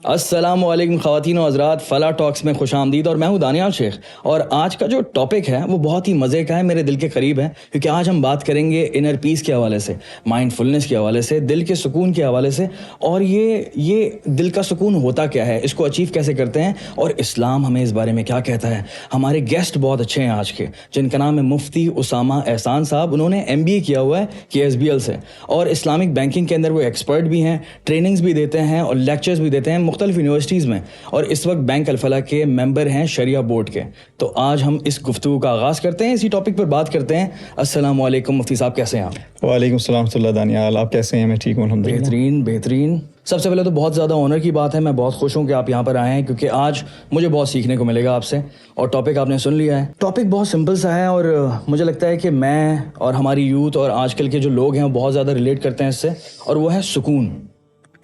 السلام علیکم خواتین و حضرات، فلاح ٹاکس میں خوش آمدید. اور میں ہوں دانیال شیخ، اور آج کا جو ٹاپک ہے وہ بہت ہی مزے کا ہے، میرے دل کے قریب ہے، کیونکہ آج ہم بات کریں گے انر پیس کے حوالے سے، مائنڈ فلنس کے حوالے سے، دل کے سکون کے حوالے سے، اور یہ دل کا سکون ہوتا کیا ہے، اس کو اچیو کیسے کرتے ہیں، اور اسلام ہمیں اس بارے میں کیا کہتا ہے. ہمارے گیسٹ بہت اچھے ہیں آج کے، جن کا نام ہے مفتی اسامہ احسان صاحب. انہوں نے MBA کیا ہوا ہے KSBL سے، اور اسلامک بینکنگ کے اندر وہ ایکسپرٹ بھی ہیں، ٹریننگز بھی دیتے ہیں اور لیکچرز بھی دیتے ہیں مختلف یونیورسٹیز میں، اور اس وقت بینک الفلاح کے ممبر ہیں شریعہ بورڈ کے. تو آج ہم اس گفتگو کا آغاز کرتے ہیں، اسی ٹاپک پر بات کرتے ہیں. السلام علیکم مفتی صاحب، کیسے ہیں آپ؟ وعلیکم السلام ورحمۃ اللہ. دانیال آپ کیسے ہیں؟ میں ٹھیک ہوں الحمدللہ. بہترین. سب سے پہلے تو بہت زیادہ آنر کی بات ہے، میں بہت خوش ہوں کہ آپ یہاں پر آئے ہیں، کیونکہ آج مجھے بہت سیکھنے کو ملے گا آپ سے. اور ٹاپک آپ نے سن لیا ہے، ٹاپک بہت سمپل سا ہے، اور مجھے لگتا ہے کہ میں اور ہماری یوتھ اور آج کل کے جو لوگ ہیں وہ بہت زیادہ ریلیٹ کرتے ہیں اس سے، اور وہ ہے سکون،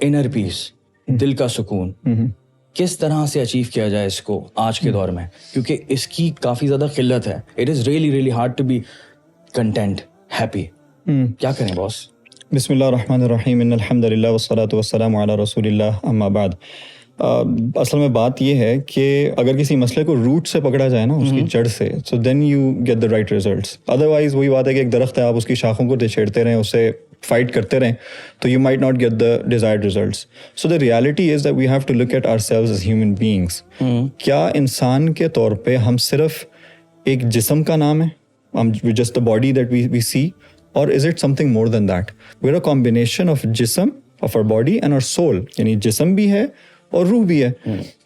انر پیس، دل کا سکون. کس طرح سے اچیو کیا جائے اس کو آج کے دور میں، کیونکہ اس کی کافی زیادہ قلت ہے. It is really hard to be content, happy. کیا کریں باس؟ بسم اللہ الرحمن الرحیم. ان الحمد للہ والصلاۃ والسلام علی رسول اللہ، اما بعد. اصل میں بات یہ ہے کہ اگر کسی مسئلے کو روٹ سے پکڑا جائے نا، اس کی جڑ سے، so then you get the right results. Otherwise وہی بات ہے کہ ایک درخت ہے، آپ اس کی شاخوں کو چھیڑتے رہیں، اسے فائٹ کرتے رہیں، تو you might not get the desired results. So the reality is that we have to look eight hour selves as human beings. کیا انسان کے طور پہ ہم صرف ایک جسم کا نام ہے، ہم just the body that we see, اور is it something more than that? We are a combination of جسم، of our body and our soul. یعنی جسم بھی ہے اور روح بھی ہے.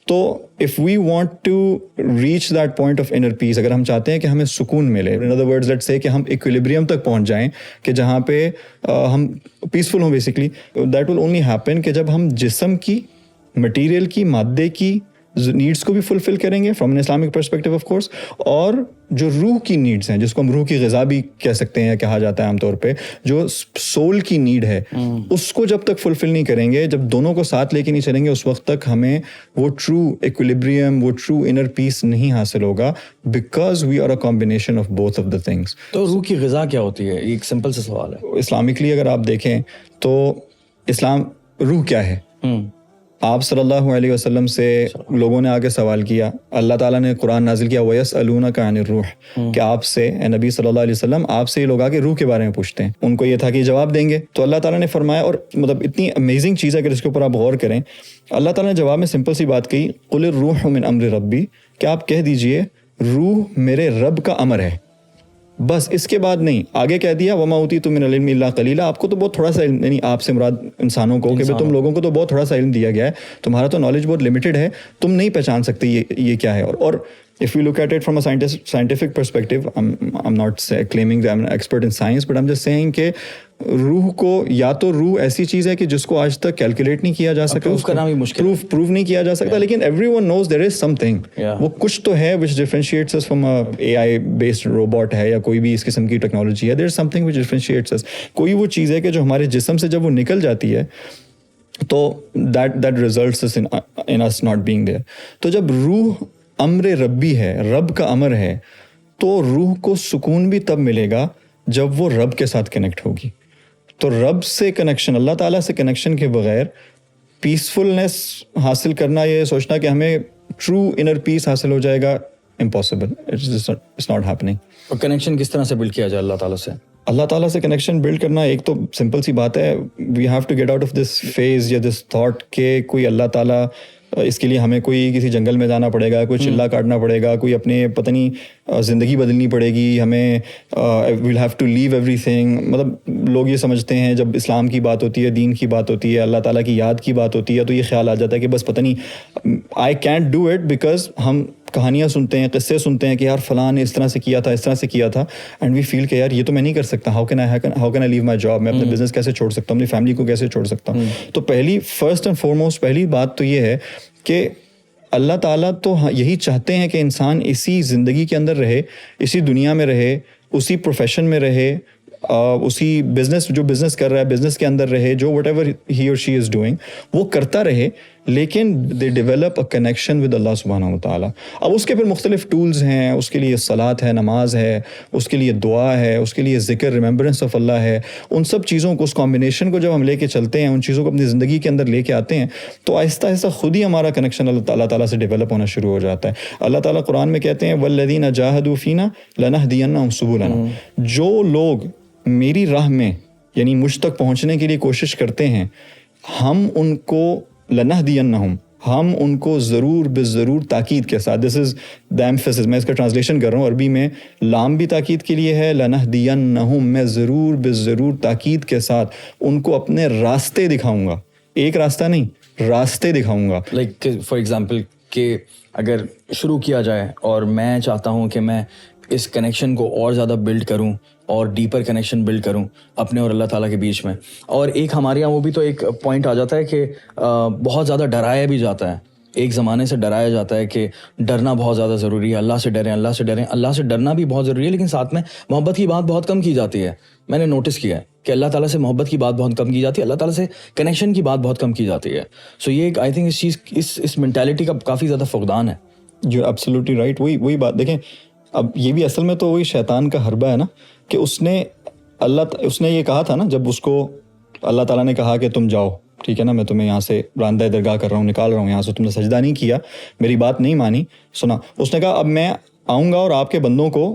تو if we want to reach that point of inner peace, اگر ہم چاہتے ہیں کہ ہمیں سکون ملے، in other words let's say کہ ہم ایکویلیبریم تک پہنچ جائیں، کہ جہاں پہ ہم پیسفل ہوں basically, that will only happen کہ جب ہم جسم کی، مٹیریل کی، مادے کی نیڈس کو بھی فلفل کریں گے from an Islamic perspective of course, اور جو روح کی نیڈس ہیں، جس کو ہم روح کی غذا بھی کہہ سکتے ہیں، کہا جاتا ہے عام طور پہ، جو سول کی نیڈ ہے، اس کو جب تک فلفل نہیں کریں گے، جب دونوں کو ساتھ لے کے نہیں چلیں گے، اس وقت تک ہمیں وہ ٹرو ایکویلیبریم، وہ ٹرو انر پیس نہیں حاصل ہوگا، because we are a combination of both of the things. تو روح کی غذا کیا ہوتی ہے؟ یہ ایک سمپل سا سوال ہے. اسلامکلی اگر آپ دیکھیں تو اسلام، روح کیا ہے؟ آپ صلی اللہ علیہ وسلم سے لوگوں نے آگے سوال کیا، اللہ تعالیٰ نے قرآن نازل کیا، وَيَسْأَلُونَكَ عَنِ الرُّوحِ، کہ آپ سے، اے نبی صلی اللہ علیہ وسلم، آپ سے یہ لوگ آگے روح کے بارے میں پوچھتے ہیں. ان کو یہ تھا کہ جواب دیں گے، تو اللہ تعالیٰ نے فرمایا، اور مطلب اتنی امیزنگ چیز ہے کہ اس کے اوپر آپ غور کریں. اللہ تعالیٰ نے جواب میں سمپل سی بات کہی، قُلِ الرُّوحُ مِنْ أَمْرِ رَبِّي، کہ آپ کہہ دیجئے روح میرے رب کا امر ہے. بس اس کے بعد نہیں، آگے کہہ دیا وَمَا أُوتِيتُم مِنَ الْعِلْمِ إِلَّا قَلِيلًا، آپ کو تو بہت تھوڑا سا علم، یعنی آپ سے مراد انسانوں کو، کہ تم لوگوں کو تو بہت تھوڑا سا علم دیا گیا ہے، تمہارا تو نالج بہت لمیٹڈ ہے، تم نہیں پہچان سکتے یہ کیا ہے. اور if you look at it from a scientific perspective, I'm not claiming that I'm an expert in science, but I'm just saying کہ روح کو، یا تو روح ایسی چیز ہے کہ جس کو آج تک کیلکولیٹ نہیں کیا جا سکتا، پروف کرنا بھی مشکل، پروف نہیں کیا جا سکتا، لیکن everyone knows there is something. وہ کچھ تو ہے which differentiates us from a AI based robot ہے، یا کوئی بھی اس قسم کی ٹیکنالوجی ہے. there is something which differentiates us. کوئی وہ چیز ہے کہ جو ہمارے جسم سے جب وہ نکل جاتی ہے تو that results in us not being there. تو جب روح امر ربی ہے، رب کا امر ہے، تو روح کو سکون بھی تب ملے گا جب وہ رب کے ساتھ کنیکٹ ہوگی. تو رب سے کنیکشن، اللہ تعالیٰ سے کنیکشن کے بغیر پیسفلنس حاصل کرنا، یہ سوچنا کہ ہمیں ٹرو انر پیس حاصل ہو جائے گا، امپاسبل. It's not happening. اور کنیکشن کس طرح سے بلڈ کیا جائے اللہ تعالیٰ سے؟ اللہ تعالیٰ سے کنیکشن بلڈ کرنا ایک تو سمپل سی بات ہے، we have to get out of this phase یا دس تھاٹ کہ کوئی اللہ تعالیٰ، اس کے لیے ہمیں کوئی کسی جنگل میں جانا پڑے گا، کوئی چلا کاٹنا پڑے گا، کوئی اپنے پتہ نہیں زندگی بدلنی پڑے گی ہمیں، ویل ہیو ٹو لیو ایوری تھنگ. مطلب لوگ یہ سمجھتے ہیں جب اسلام کی بات ہوتی ہے، دین کی بات ہوتی ہے، اللہ تعالیٰ کی یاد کی بات ہوتی ہے، تو یہ خیال آ جاتا ہے کہ بس پتہ نہیں I can't do it, because ہم کہانیاں سنتے ہیں، قصے سنتے ہیں کہ یار فلاں نے اس طرح سے کیا تھا، اس طرح سے کیا تھا، اینڈ وی فیل کہ یار یہ تو میں نہیں کر سکتا. How can I leave my job? میں اپنے بزنس کیسے چھوڑ سکتا ہوں، اپنی فیملی کو کیسے چھوڑ سکتا ہوں؟ تو فرسٹ اینڈ فارموسٹ پہلی بات تو یہ ہے کہ اللہ تعالیٰ تو یہی چاہتے ہیں کہ انسان اسی زندگی کے اندر رہے، اسی دنیا میں رہے، اسی پروفیشن میں رہے، اسی بزنس جو بزنس کر رہا ہے بزنس کے اندر رہے، جو وٹ ایور ہی اور شی از ڈوئنگ وہ کرتا رہے، لیکن they develop a connection with Allah سبحانہ و تعالیٰ. اب اس کے پھر مختلف ٹولز ہیں, اس کے لیے صلاۃ ہے, نماز ہے, اس کے لیے دعا ہے, اس کے لیے ذکر, ریممبرنس آف اللہ ہے. ان سب چیزوں کو, اس کمبینیشن کو جب ہم لے کے چلتے ہیں, ان چیزوں کو اپنی زندگی کے اندر لے کے آتے ہیں, تو آہستہ آہستہ خود ہی ہمارا کنیکشن اللہ تعالیٰ سے ڈیولپ ہونا شروع ہو جاتا ہے. اللہ تعالیٰ قرآن میں کہتے ہیں والذین جاہدوا فینا لنہدینہم سبلنا, جو لوگ میری راہ میں یعنی مجھ تک پہنچنے کے لیے کوشش کرتے ہیں, ہم ان کو لنہدینہم, ہم ان کو ضرور بالضرور تاکید کے ساتھ, دس از دا ایمفیسس, میں اس کا ٹرانسلیشن کر رہا ہوں عربی میں, لام بھی تاکید کے لیے ہے, لنہدینہم, میں ضرور بالضرور تاکید کے ساتھ ان کو اپنے راستے دکھاؤں گا. ایک راستہ نہیں, راستے دکھاؤں گا. لائک فار ایگزامپل کہ اگر شروع کیا جائے اور میں چاہتا ہوں کہ میں اس کنیکشن کو اور زیادہ بلڈ کروں اور ڈیپر کنیکشن بلڈ کروں اپنے اور اللہ تعالیٰ کے بیچ میں, اور ایک ہمارے یہاں وہ بھی تو ایک پوائنٹ آ جاتا ہے کہ بہت زیادہ ڈرایا بھی جاتا ہے, ایک زمانے سے ڈرایا جاتا ہے کہ ڈرنا بہت زیادہ ضروری ہے, اللہ سے ڈریں, اللہ سے ڈریں. اللہ سے ڈرنا بھی بہت ضروری ہے, لیکن ساتھ میں محبت کی بات بہت کم کی جاتی ہے. میں نے نوٹس کیا ہے کہ اللہ تعالیٰ سے محبت کی بات بہت کم کی جاتی ہے, اللہ تعالیٰ سے کنیکشن کی بات بہت کم کی جاتی ہے. سو یہ ایک آئی تھنک اس چیز اس مینٹیلٹی کا کافی زیادہ فقدان ہے. جو ایبسلیوٹلی رائٹ, وہی بات دیکھیں. اب یہ بھی اصل میں تو وہی شیطان کا حربہ ہے نا, کہ اس نے یہ کہا تھا نا, جب اس کو اللہ تعالیٰ نے کہا کہ تم جاؤ, ٹھیک ہے نا, میں تمہیں یہاں سے راندہ درگاہ کر رہا ہوں, نکال رہا ہوں یہاں سے, تم نے سجدہ نہیں کیا, میری بات نہیں مانی, سنا. اس نے کہا اب میں آؤں گا اور آپ کے بندوں کو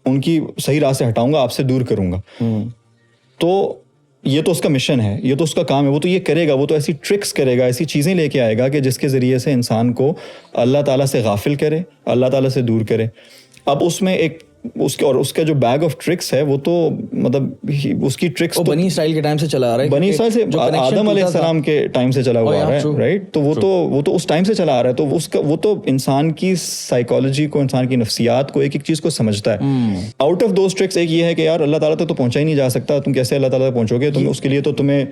ان کی صحیح راہ سے ہٹاؤں گا, آپ سے دور کروں گا. تو یہ تو اس کا مشن ہے, یہ تو اس کا کام ہے, وہ تو یہ کرے گا, وہ تو ایسی ٹرکس کرے گا, ایسی چیزیں لے کے آئے گا کہ جس کے ذریعے سے انسان کو اللہ تعالیٰ سے غافل کرے, اللہ تعالیٰ سے دور کرے. اب اس میں ایک اس کا جو بیگ آف ٹرکس ہے وہ تو مطلب اس کی ٹرکس بنی اسرائیل کے ٹائم سے چلا آ رہا ہے, بنی اسرائیل سے آدم علیہ السلام کے ٹائم سے چلا ہوا آ رہا ہے, رائٹ. تو وہ تو اس ٹائم سے چلا آ رہا ہے. تو وہ تو انسان کی سائیکالوجی کو, انسان کی نفسیات کو, ایک ایک چیز کو سمجھتا ہے. آؤٹ آف دوز ٹرکس ایک یہ ہے کہ یار اللہ تعالیٰ تک تو پہنچا ہی نہیں جا سکتا, تم کیسے اللہ تعالیٰ تک پہنچو گے, تم اس کے لیے تو تمہیں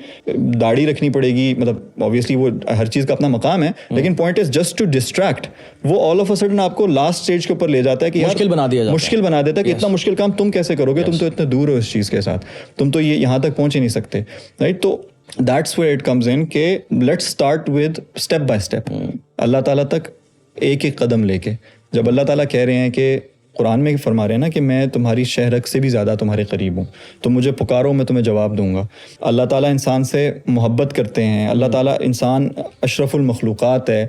داڑھی رکھنی پڑے گی, مطلب آبویسلی وہ ہر چیز کا اپنا مقام ہے, لیکن point is just to distract, وہ آل آف اے سڈن آپ کو لاسٹ اسٹیج کے اوپر لے جاتا ہے کہ مشکل بنا دیتا ہے کہ اتنا مشکل کام تم کیسے کرو گے, تم تو اتنے دور ہو اس چیز کے ساتھ, تم تو یہ یہاں تک پہنچ ہی نہیں سکتے, رائٹ. تو that's where it comes in کہ let's start with step by step, Allah تعالیٰ تک ایک ایک قدم لے کے. جب اللہ تعالیٰ کہہ رہے ہیں کہ قرآن میں فرما رہے ہیں نا کہ میں تمہاری شہرک سے بھی زیادہ تمہارے قریب ہوں, تم مجھے پکارو میں تمہیں جواب دوں گا. اللہ تعالیٰ انسان سے محبت کرتے ہیں, اللہ تعالیٰ انسان اشرف المخلوقات ہے,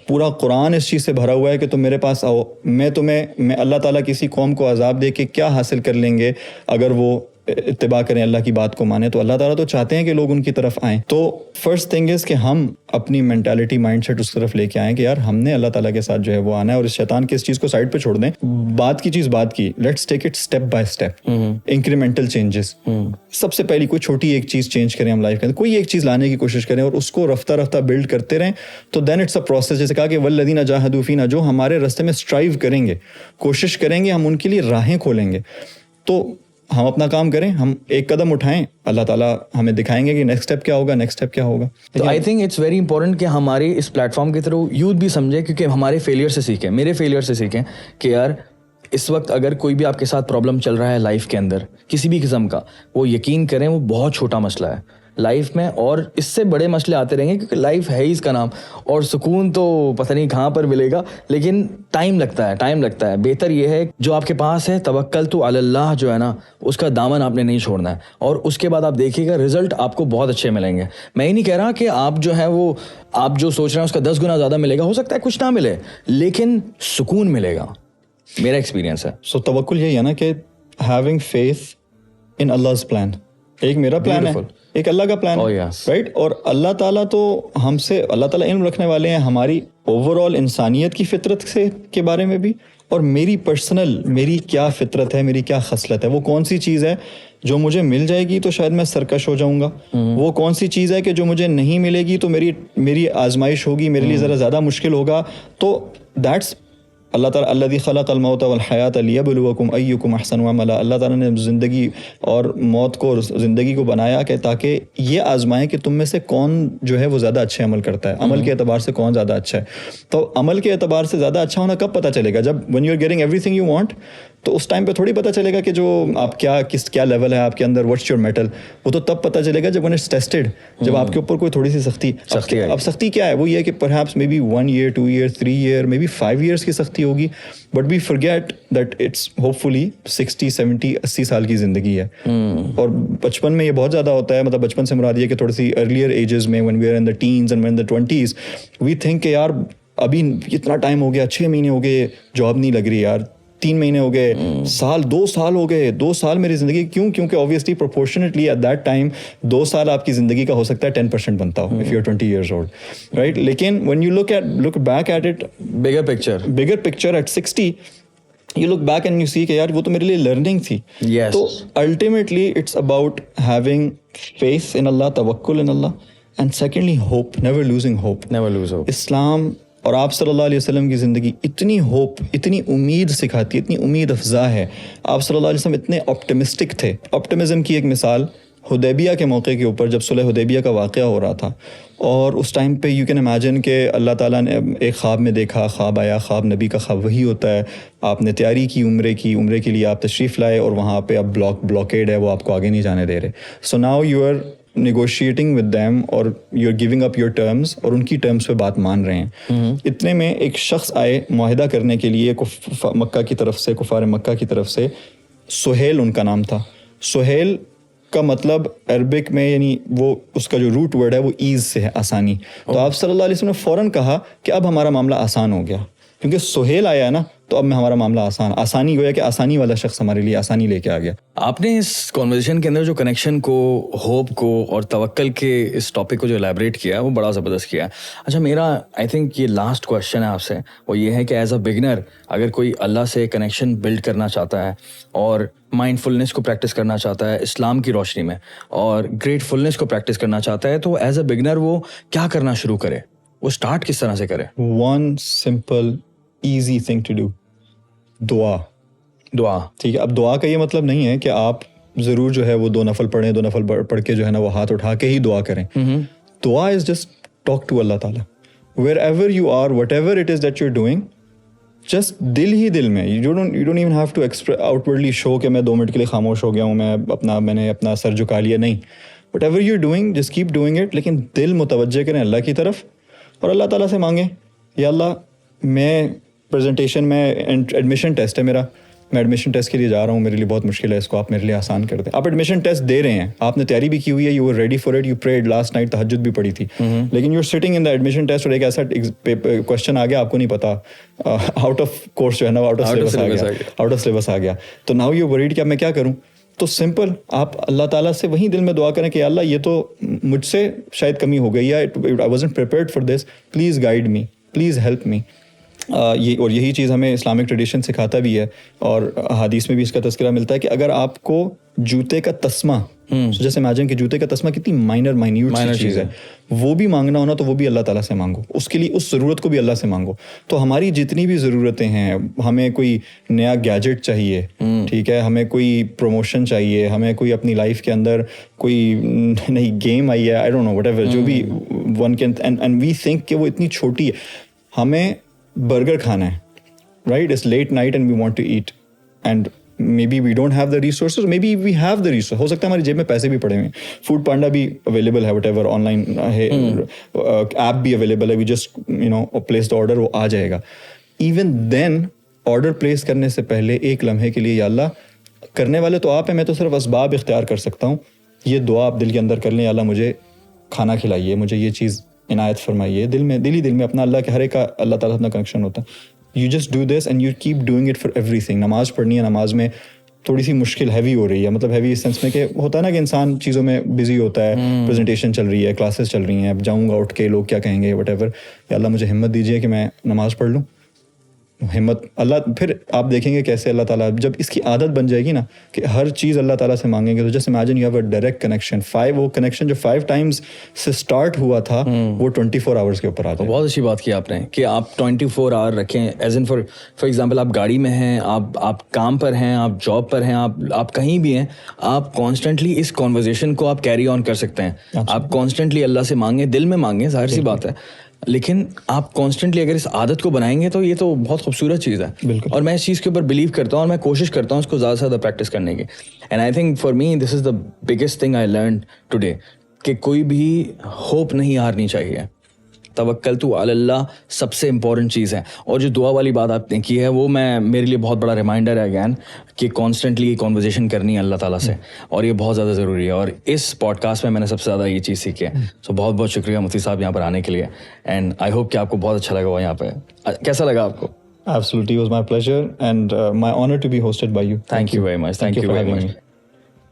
پورا قرآن اس چیز سے بھرا ہوا ہے کہ تم میرے پاس آؤ, میں اللہ تعالیٰ کسی قوم کو عذاب دے کے کیا حاصل کر لیں گے اگر وہ اتباع کریں, اللہ کی بات کو مانیں. تو اللہ تعالیٰ تو چاہتے ہیں کہ لوگ ان کی طرف آئیں. تو فرسٹ تھنگ از کہ ہم اپنی مینٹیلٹی, مائنڈ سیٹ اس طرف لے کے آئیں کہ یار ہم نے اللہ تعالیٰ کے ساتھ جو ہے وہ آنا ہے, اور اس شیطان کی اس چیز کو سائڈ پہ چھوڑ دیں. بات کی چیز بات کی, let's take it step by step, incremental changes. سب سے پہلی کوئی چھوٹی ایک چیز چینج کریں ہم لائف کے اندر, کوئی ایک چیز لانے کی کوشش کریں اور اس کو رفتہ رفتہ بلڈ کرتے رہیں. تو دین اٹس اے پروسیس, جیسے کہا کہ والذین جاہدوا فینا, جو ہمارے راستے میں اسٹرائیو کریں گے, کوشش کریں گے, ہم ان کے لیے راہیں کھولیں گے. تو ہم اپنا کام کریں, ہم ایک قدم اٹھائیں, اللہ تعالیٰ ہمیں دکھائیں گے کہ نیکسٹ اسٹیپ کیا ہوگا, نیکسٹ اسٹیپ کیا ہوگا. تو I think it's very important کہ ہمارے اس پلیٹ فارم کے تھرو یوتھ بھی سمجھے, کیونکہ ہمارے فیلئر سے سیکھیں, میرے فیلئر سے سیکھیں کہ یار اس وقت اگر کوئی بھی آپ کے ساتھ پرابلم چل رہا ہے لائف کے اندر کسی بھی قسم کا, وہ یقین کریں وہ بہت چھوٹا مسئلہ ہے لائف میں, اور اس سے بڑے مسئلے آتے رہیں گے, کیونکہ لائف ہے ہی اس کا نام, اور سکون تو پتہ نہیں کہاں پر ملے گا, لیکن ٹائم لگتا ہے. بہتر یہ ہے جو آپ کے پاس ہے, توکلت علی اللہ جو ہے نا, اس کا دامن آپ نے نہیں چھوڑنا ہے, اور اس کے بعد آپ دیکھیے گا رزلٹ آپ کو بہت اچھے ملیں گے. میں یہ نہیں کہہ رہا کہ آپ جو ہے وہ آپ جو سوچ رہے ہیں اس کا 10 گنا زیادہ ملے گا, ہو سکتا ہے کچھ نہ ملے, لیکن سکون ملے گا, میرا ایکسپیرینس ہے. سو توکل یہی ہے نا کہ having faith in Allah's plan. ایک میرا پلان ہے, ایک اللہ کا پلان ہے, رائٹ. اور اللہ تعالیٰ تو ہم سے, اللہ تعالیٰ علم رکھنے والے ہیں ہماری اوور آل انسانیت کی فطرت سے کے بارے میں بھی, اور میری پرسنل, میری کیا فطرت ہے, میری کیا خصلت ہے, وہ کون سی چیز ہے جو مجھے مل جائے گی تو شاید میں سرکش ہو جاؤں گا, وہ کون سی چیز ہے کہ جو مجھے نہیں ملے گی تو میری آزمائش ہوگی, میرے لیے ذرا زیادہ مشکل ہوگا. تو دیٹس اللہ تعالیٰ الذی خلق الموت والحیات لیبلوکم ایکم احسن عملا. اللہ تعالیٰ نے زندگی اور موت کو, زندگی کو بنایا کہ تاکہ یہ آزمائیں کہ تم میں سے کون جو ہے وہ زیادہ اچھے عمل کرتا ہے, عمل کے اعتبار سے کون زیادہ اچھا ہے. تو عمل کے اعتبار سے زیادہ اچھا ہونا کب پتہ چلے گا؟ جب when you're getting everything you want, تو اس ٹائم پہ تھوڑی پتہ چلے گا کہ جو آپ کیا لیول ہے آپ کے اندر, واٹس یور میٹل. وہ تو تب پتہ چلے گا جب ون اٹس ٹیسٹڈ, جب آپ کے اوپر کوئی تھوڑی سی سختی. اب سختی کیا ہے, وہ یہ ہے کہ perhaps may be 1 year 2 year 3 year may be 5 years کی سختی ہوگی, but we forget that it's hopefully 60 70 80 سال کی زندگی ہے. اور بچپن میں یہ بہت زیادہ ہوتا ہے, مطلب بچپن سے مراد یہ کہ تھوڑی سی ارلیئر ایجز میں when we are in the teens and when the 20s we think کہ یار ابھی اتنا ٹائم ہو گیا, 6 مہینے ہو گئے جاب نہیں لگ رہی یار, 3 مہینے ہو گئے, سال 2 سال ہو گئے, 2 سال میری زندگی. کیوں؟ کیونکہ obviously proportionately at that time 2 سال آپ کی زندگی کا ہو سکتا ہے 10% بنتا ہو if you're 20 years old, right? لیکن when you look back at it, bigger picture at 60, you look back and you see کہ یار وہ تو میرے لیے لرننگ تھی. تو ultimately it's about having faith in Allah, tawakkul in Allah, and secondly hope, never losing hope. اسلام اور آپ صلی اللہ علیہ وسلم کی زندگی اتنی ہوپ, اتنی امید سکھاتی ہے, اتنی امید افزا ہے. آپ صلی اللہ علیہ وسلم اتنے آپٹمسٹک تھے. آپٹمزم کی ایک مثال حدیبیہ کے موقع کے اوپر, جب صلح حدیبیہ کا واقعہ ہو رہا تھا, اور اس ٹائم پہ یو کین امیجن کہ اللہ تعالیٰ نے ایک خواب میں دیکھا, خواب آیا, خواب نبی کا خواب وہی ہوتا ہے. آپ نے تیاری کی عمرے کے لیے آپ تشریف لائے, اور وہاں پہ اب بلاکیڈ ہے, وہ آپ کو آگے نہیں جانے دے رہے. So now you are negotiating with them اور you are giving up your terms, اور ان کی ٹرمز پہ بات مان رہے ہیں. اتنے میں ایک شخص آئے معاہدہ کرنے کے لیے مکہ کی طرف سے, کفار مکہ کی طرف سے. سہیل ان کا نام تھا. سہیل کا مطلب عربک میں یعنی وہ اس کا جو روٹ ورڈ ہے وہ ایز سے ہے, آسانی. تو آپ صلی اللہ علیہ وسلم نے فوراً کہا کہ اب ہمارا معاملہ آسان ہو گیا, کیونکہ سہیل آیا ہے نا, تو اب میں ہمارا معاملہ آسانی گویا کہ آسانی والا شخص ہمارے لیے آسانی لے کے آ گیا. آپ نے اس کانورزیشن کے اندر جو کنیکشن کو, ہوپ کو اور توکل کے اس ٹاپک کو جو ایلیبریٹ کیا وہ بڑا زبردست کیا. اچھا, میرا آئی تھنک یہ لاسٹ کویشچن ہے آپ سے, وہ یہ ہے کہ ایز اے بگنر اگر کوئی اللہ سے کنیکشن بلڈ کرنا چاہتا ہے اور مائنڈ فلنس کو پریکٹس کرنا چاہتا ہے اسلام کی روشنی میں, اور گریٹ فلنس کو پریکٹس کرنا چاہتا ہے, تو ایز اے بگنر وہ کیا کرنا شروع کرے, وہ اسٹارٹ کس طرح سے کرے؟ One simple easy thing to do, دعا. ٹھیک ہے. اب دعا کا یہ مطلب نہیں ہے کہ آپ ضرور جو ہے وہ 2 نفل پڑھیں, 2 نفل پڑھ کے جو ہے نا وہ ہاتھ اٹھا کے ہی دعا کریں. دعا is just talk to Allah تعالیٰ wherever you are, whatever it is that you are doing, just دل ہی دل میں. You don't even have to outwardly show کہ میں 2 منٹ کے لیے خاموش ہو گیا ہوں, میں نے اپنا سر جھکا لیا. نہیں, whatever you are doing just keep doing it, لیکن دل متوجہ کریں اللہ کی طرف, اور اللہ تعالیٰ سے مانگیں, یا اللہ میں پریزنٹیشن میں ایڈمیشن ٹیسٹ ہے میرا, میں ایڈمیشن ٹیسٹ کے لیے جا رہا ہوں, میرے لیے بہت مشکل ہے, اس کو آپ میرے لیے آسان کر دیں. آپ ایڈمیشن ٹیسٹ دے رہے ہیں, آپ نے تیاری بھی کی ہوئی ہے, you are ready for it, you prayed last night, تہجد بھی پڑھی تھی, لیکن you are sitting in the admission test, اور ایک ایسا کوشچن آ گیا آپ کو نہیں پتا, آؤٹ آف کورس جو ہے نا, آؤٹ آف سلیبس آ گیا. تو ناؤ یو ورڈ کہ اب میں کیا کروں. تو سمپل آپ اللہ تعالیٰ سے وہیں دل میں دعا کریں کہ اللہ یہ تو مجھ سے شاید کمی ہو گئی, یا I wasn't prepared for this, please guide me, please help me. یہ اور یہی چیز ہمیں اسلامک ٹریڈیشن سکھاتا بھی ہے, اور حدیث میں بھی اس کا تذکرہ ملتا ہے کہ اگر آپ کو جوتے کا تسمہ, جیسے امیجن کہ جوتے کا تسمہ کتنی مائنر چیز ہے, وہ بھی مانگنا ہونا تو وہ بھی اللہ تعالیٰ سے مانگو, اس کے لیے اس ضرورت کو بھی اللہ سے مانگو. تو ہماری جتنی بھی ضرورتیں ہیں, ہمیں کوئی نیا گیجٹ چاہیے, ٹھیک ہے, ہمیں کوئی پروموشن چاہیے, ہمیں کوئی اپنی لائف کے اندر کوئی نئی گیم آئی ہے, I don't know whatever, جو بھی one can, and we think کہ وہ اتنی چھوٹی ہے. ہمیں برگر کھانا ہے, right, it's late night and we want to eat, and maybe we don't have the resources, maybe we have the resource, ہو سکتا ہے ہماری جیب میں پیسے بھی پڑے ہوئے ہیں, فوڈ پانڈا بھی اویلیبل ہے, وٹ ایور آن لائن ہے, ایپ بھی اویلیبل ہے, we just place the order, وہ آ جائے گا. ایون دین آرڈر پلیس کرنے سے پہلے ایک لمحے کے لیے, یا اللہ, کرنے والے تو آپ ہیں, میں تو صرف اسباب اختیار کر سکتا ہوں, یہ دعا آپ دل کے اندر کر لیں, یا اللہ مجھے کھانا کھلائیے, مجھے یہ چیز عنایت فرمائیے. دل ہی دل میں اپنا اللہ کے ہر ایک کا اللہ تعالیٰ اپنا کنیکشن ہوتا ہے. You just do this and you keep doing it for every thing. نماز پڑھنی ہے, نماز میں تھوڑی سی مشکل ہیوی ہو رہی ہے, مطلب ہیوی اس سینس میں کہ ہوتا ہے نا کہ انسان چیزوں میں بزی ہوتا ہے, پریزنٹیشن چل رہی ہے, کلاسز چل رہی ہیں, اب جاؤں گا اٹھ کے, لوگ کیا کہیں گے, وٹ ایور. یا اللہ مجھے ہمت دیجیے کہ میں نماز پڑھ لوں. ہمت اللہ, پھر آپ دیکھیں گے کیسے اللہ تعالیٰ, جب اس کی عادت بن جائے گی نا کہ ہر چیز اللہ تعالیٰ سے مانگیں گے, تو just imagine you have a direct connection. وہ کنیکشن جو 5 times سے اسٹارٹ ہوا تھا, وہ 24 hours کے اوپر آ جائے. بہت اچھی بات کی آپ نے کہ آپ 24 hour رکھیں, ایز ان فار ایگزامپل آپ گاڑی میں ہیں, آپ کام پر ہیں, آپ جاب پر ہیں, آپ کہیں بھی ہیں, آپ کانسٹنٹلی اس کانورزیشن کو آپ کیری آن کر سکتے ہیں. آپ کانسٹنٹلی اللہ سے مانگیں, دل میں مانگیں, ظاہر سی بات ہے. لیکن آپ کانسٹنٹلی اگر اس عادت کو بنائیں گے تو یہ تو بہت خوبصورت چیز ہے. بالکل. اور میں اس چیز کے اوپر بلیو کرتا ہوں اور میں کوشش کرتا ہوں اس کو زیادہ سے زیادہ پریکٹس کرنے کی. And I think for me this is the biggest thing I learned today کہ کوئی بھی ہوپ نہیں ہارنی چاہیے. توکلت علی اللہ سب سے امپورٹنٹ چیز ہے. اور جو دعا والی بات آپ نے کی ہے وہ میرے لیے بہت بڑا ریمائنڈر ہے اگین کہ کانسٹنٹلی کانورزیشن کرنی ہے اللہ تعالیٰ سے, اور یہ بہت زیادہ ضروری ہے. اور اس پوڈ کاسٹ میں نے سب سے زیادہ یہ چیز سیکھی ہے. سو بہت بہت شکریہ مفتی صاحب یہاں پر آنے کے لیے, اینڈ آئی ہوپ کہ آپ کو بہت اچھا لگا ہوا یہاں پہ. کیسا لگا آپ کو؟ Absolutely, it was my pleasure and my honor to be hosted by you. Thank you very much. Thank you for very having much. me.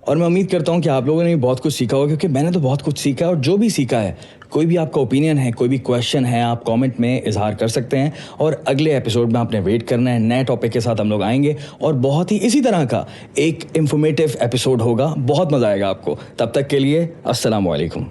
اور میں امید کرتا ہوں کہ آپ لوگوں نے بھی بہت کچھ سیکھا ہوگا, کیونکہ میں نے تو بہت کچھ سیکھا ہے. اور جو بھی سیکھا ہے, کوئی بھی آپ کا اوپینین ہے, کوئی بھی کویشچن ہے, آپ کامنٹ میں اظہار کر سکتے ہیں. اور اگلے ایپیسوڈ میں آپ نے ویٹ کرنا ہے, نئے ٹاپک کے ساتھ ہم لوگ آئیں گے اور بہت ہی اسی طرح کا ایک انفارمیٹیو ایپیسوڈ ہوگا. بہت مزہ آئے گا آپ کو. تب تک کے لیے السلام علیکم.